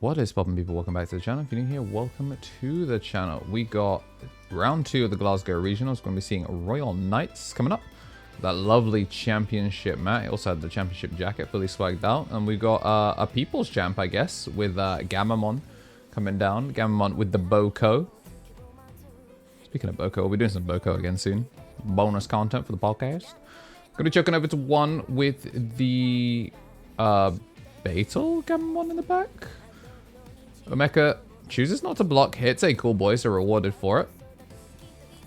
What is poppin', people? Welcome back to the channel. If you're new here, welcome to the channel. We got round 2 of the Glasgow Regional. We're going to be seeing Royal Knights coming up. That lovely championship mat. He also had the championship jacket fully swagged out. And we've got a people's champ, I guess, with Gammamon coming down. Gammamon with the Boko. Speaking of Boko, we'll be doing some Boko again soon. Bonus content for the podcast. Going to be chucking over to one with the Beetle Gammamon in the back. Omeka chooses not to block hits. A cool boy, so rewarded for it.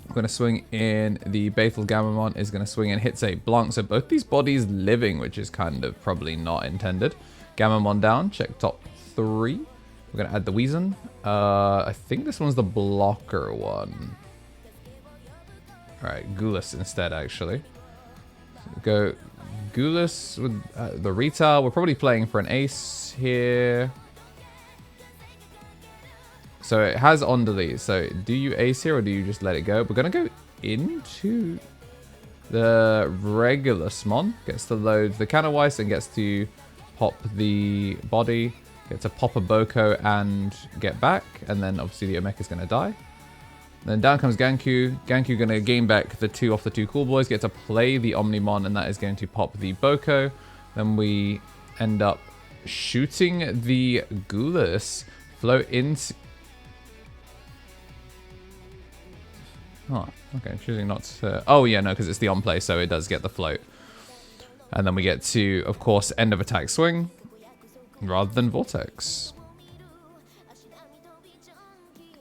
I'm going to swing in. The Beetle Gammamon is going to swing in, hits a Blanc. So both these bodies living, which is kind of probably not intended. Gammamon down. Check top 3. We're going to add the Weezon. I think this one's the blocker one. Alright, Gulas instead, actually. So go Gulas with the Retail. We're probably playing for an ace here. So it has on delete. So do you ace here or do you just let it go? We're going to go into the regular Smon. Gets to load the Canawise and gets to pop the body. Get to pop a Boko and get back. And then obviously the Omeka's going to die. Then down comes Ganku. Ganku going to gain back the 2 off the 2 cool boys. Get to play the Omnimon and that is going to pop the Boko. Then we end up shooting the Gulas. Float into... Oh, okay, choosing not to... Oh, yeah, no, because it's the on-play, so it does get the float. And then we get to, of course, end of attack swing, rather than Vortex.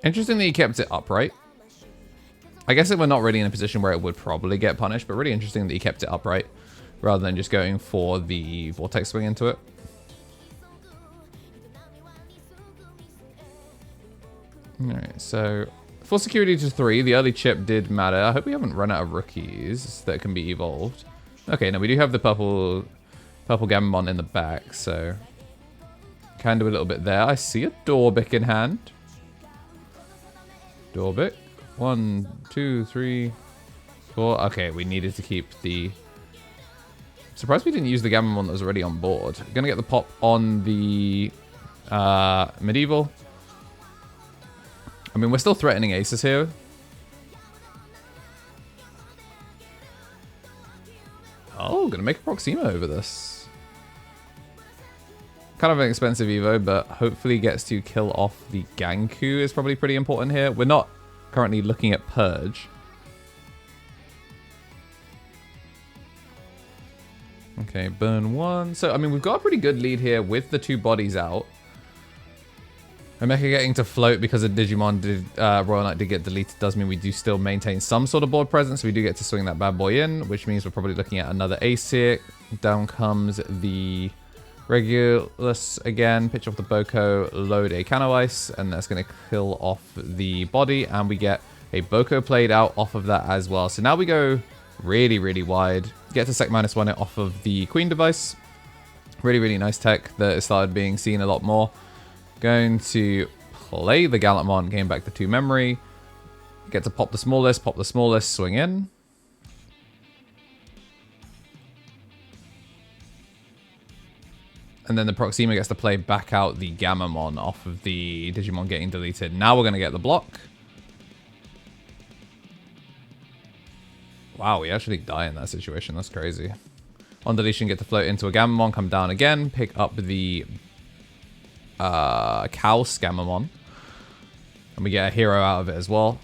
Interesting that he kept it upright. I guess we're not really in a position where it would probably get punished, but really interesting that he kept it upright, rather than just going for the Vortex swing into it. Alright, so... For security to 3, the early chip did matter. I hope we haven't run out of rookies that can be evolved. Okay, no, we do have the purple Gammamon in the back, so can do a little bit there. I see a Dorbic in hand. Dorbic. 1, 2, 3, 4. Okay, we needed to keep the... Surprised we didn't use the Gammamon that was already on board. Gonna get the pop on the Medieval. I mean, we're still threatening aces here. Oh, gonna make a Proxima over this. Kind of an expensive Evo, but hopefully gets to kill off the Ganku is probably pretty important here. We're not currently looking at Purge. Okay, burn 1. So, I mean, we've got a pretty good lead here with the 2 bodies out. Omeka getting to float because of Digimon Royal Knight did get deleted does mean we do still maintain some sort of board presence. We do get to swing that bad boy in, which means we're probably looking at another ace here. Down comes the Regulus again. Pitch off the Boko, load a Canawise, and that's going to kill off the body. And we get a Boko played out off of that as well. So now we go really, really wide. Get to sec -1 it off of the Queen device. Really, really nice tech that has started being seen a lot more. Going to play the Gammamon, gain back the 2 memory. Get to pop the smallest, swing in. And then the Proxima gets to play back out the Gammamon off of the Digimon getting deleted. Now we're going to get the block. Wow, we actually die in that situation. That's crazy. On deletion, get to float into a Gammamon, come down again, pick up the... Chaos Gammamon. And we get a hero out of it as well.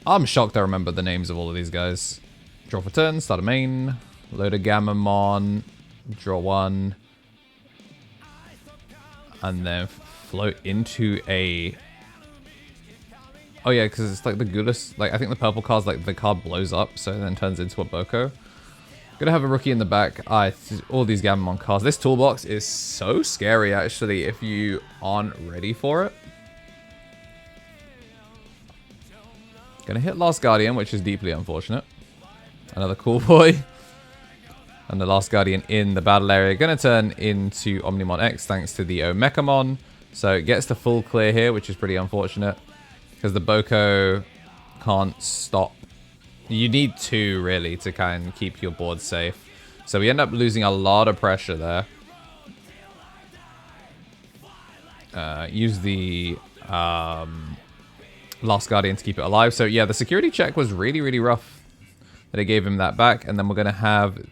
I'm shocked I remember the names of all of these guys. Draw for turn, start a main, load a Gammamon, draw 1, and then float into a... Oh yeah, because it's like the Gulas, like I think the purple card's like the card blows up, so then turns into a Boko. Gonna have a rookie in the back. All these Gammamon cards. This toolbox is so scary, actually, if you aren't ready for it. Gonna hit Last Guardian, which is deeply unfortunate. Another cool boy. And the Last Guardian in the battle area. Gonna turn into Omnimon X thanks to the Omekamon. So it gets the full clear here, which is pretty unfortunate. Because the Boko can't stop. You need 2, really, to kind of keep your board safe. So we end up losing a lot of pressure there. use the Last Guardian to keep it alive. So yeah, the security check was really, really rough that it gave him that back. And then we're going to have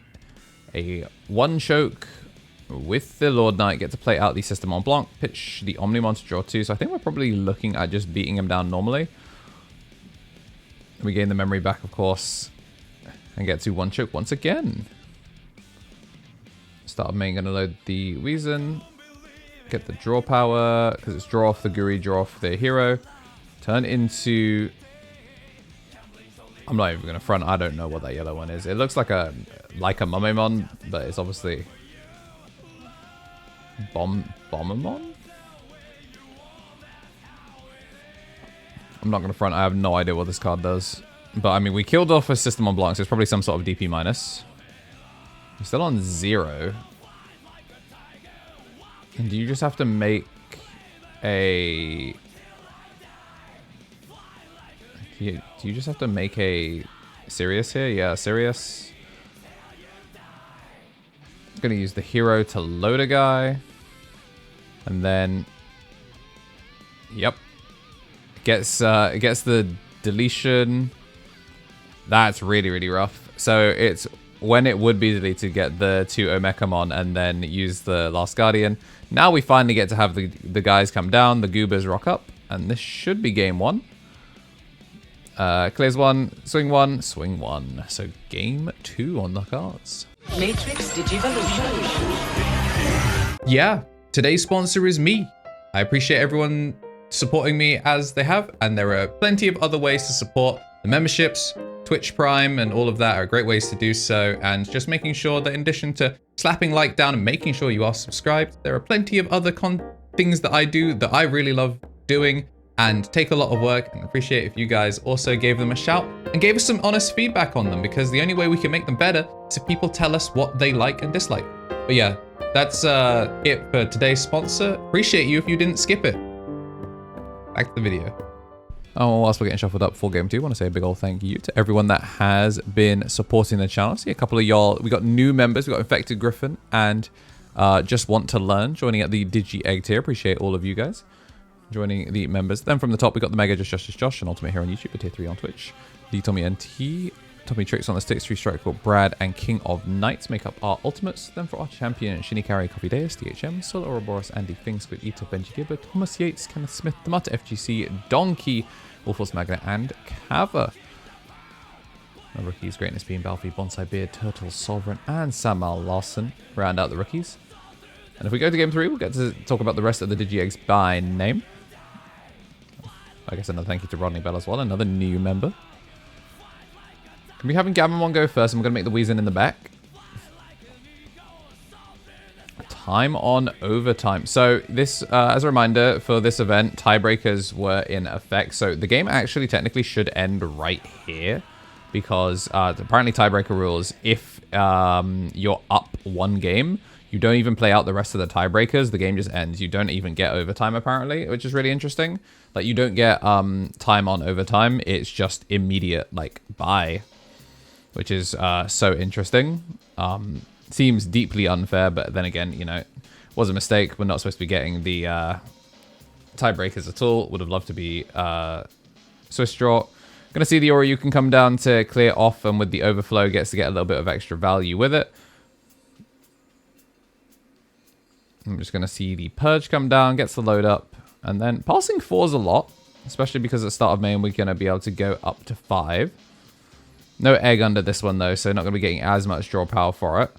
a 1 choke with the Lord Knight, get to play out the System en Blanc, pitch the Omnimon to draw 2. So I think we're probably looking at just beating him down normally. We gain the memory back, of course, and get to 1 choke once again. Start of main, going to load the Weezon, get the draw power, because it's draw off the Guri, draw off the hero, turn into... I'm not even going to front, I don't know what that yellow one is. It looks like a Gammamon, but it's obviously... Bombamon? I'm not going to front, I have no idea what this card does. But I mean, we killed off a System en Blanc, so it's probably some sort of DP minus. We're still on 0. And do you just have to make a... Do you just have to make a Sirius here? Yeah, Sirius. I'm going to use the hero to load a guy. And then... Yep. Gets the deletion. That's really, really rough. So it's when it would be deleted to get the 2 Omekamon and then use the Last Guardian. Now we finally get to have the guys come down, the Goobers rock up, and this should be game 1. Clears 1, swing 1, swing 1. So game 2 on the cards. Matrix Digivolution. Yeah, today's sponsor is me. I appreciate everyone supporting me as they have, and there are plenty of other ways to support. The memberships, Twitch Prime, and all of that are great ways to do so, and just making sure that in addition to slapping like down and making sure you are subscribed, there are plenty of other things that I do that I really love doing and take a lot of work, and appreciate if you guys also gave them a shout and gave us some honest feedback on them, because the only way we can make them better is if people tell us what they like and dislike. But yeah, that's it for today's sponsor. Appreciate you if you didn't skip it. Back to the video. Oh, whilst we're getting shuffled up for game 2, I want to say a big old thank you to everyone that has been supporting the channel. See a couple of y'all, we got new members, we got Infected Griffin and Just Want to Learn joining at the Digi Egg tier. Appreciate all of you guys joining the members. Then from the top, we got the Mega Justice Josh and Ultimate Hero on YouTube, tier 3 on Twitch. The Tommy NT, Tommy Tricks on the sticks, 3 Strike for Brad and King of Knights make up our ultimates. Then for our champion, Shinikari, Coffee Deus, DHM, Solar Ouroboros, Andy Fink, Squid Eater, Benji Gibber, Thomas Yates, Kenneth Smith, The Mutt, FGC, Donkey, Wolfforce Magna, and Kava. The rookies, Greatness Beam, Balfi, Bonsai Beard, Turtle, Sovereign, and Samal Larson round out the rookies. And if we go to game 3, we'll get to talk about the rest of the Digi Eggs by name. I guess another thank you to Rodney Bell as well, another new member. Can we have Gammamon go first? And we're going to make the Weezon in the back. Time on overtime. So this, as a reminder, for this event, tiebreakers were in effect. So the game actually technically should end right here, because apparently tiebreaker rules, if you're up 1 game, you don't even play out the rest of the tiebreakers. The game just ends. You don't even get overtime, apparently, which is really interesting. Like, you don't get time on overtime. It's just immediate, like, bye, which is so interesting. Seems deeply unfair, but then again, you know, it was a mistake. We're not supposed to be getting the tiebreakers at all. Would have loved to be Swiss draw. Gonna see the Aura can come down to clear off, and with the overflow gets to get a little bit of extra value with it. I'm just gonna see the Purge come down, gets the load up, and then passing 4's a lot, especially because at the start of main we're gonna be able to go up to 5. No egg under this one though, so not gonna be getting as much draw power for it.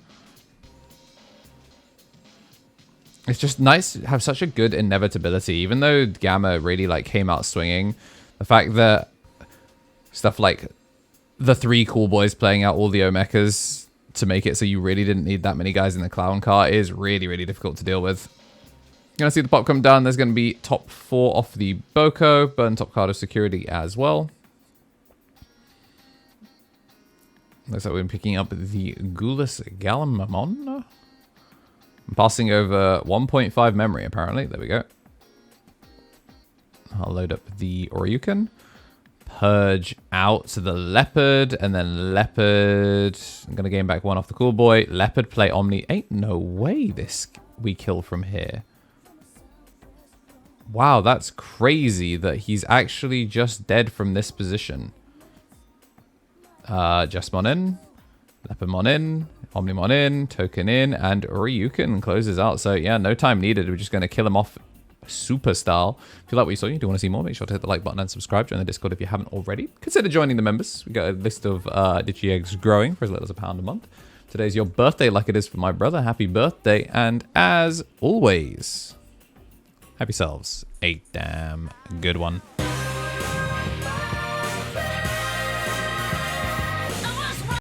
It's just nice to have such a good inevitability, even though Gamma really like came out swinging. The fact that stuff like the 3 cool boys playing out all the Omechas to make it so you really didn't need that many guys in the clown car is really, really difficult to deal with. You're gonna see the pop come down. There's gonna be top 4 off the Boko, burn top card of security as well. Looks like we're picking up the Gulas Gammamon. I'm passing over 1.5 memory, apparently. There we go. I'll load up the Oryuken. Purge out to the Leopard, and then Leopard. I'm going to gain back 1 off the cool boy. Leopard play Omni. Ain't no way this we kill from here. Wow, that's crazy that he's actually just dead from this position. Justmon in, Leopardmon in, Omnimon in, Token in, and Ryukin closes out. So yeah, no time needed. We're just going to kill him off super style. If you like what you saw, you do want to see more, make sure to hit the like button and subscribe. Join the Discord if you haven't already. Consider joining the members. We got a list of Digi eggs growing for as little as £1 a month. Today's your birthday like it is for my brother. Happy birthday. And as always, have yourselves a damn good one.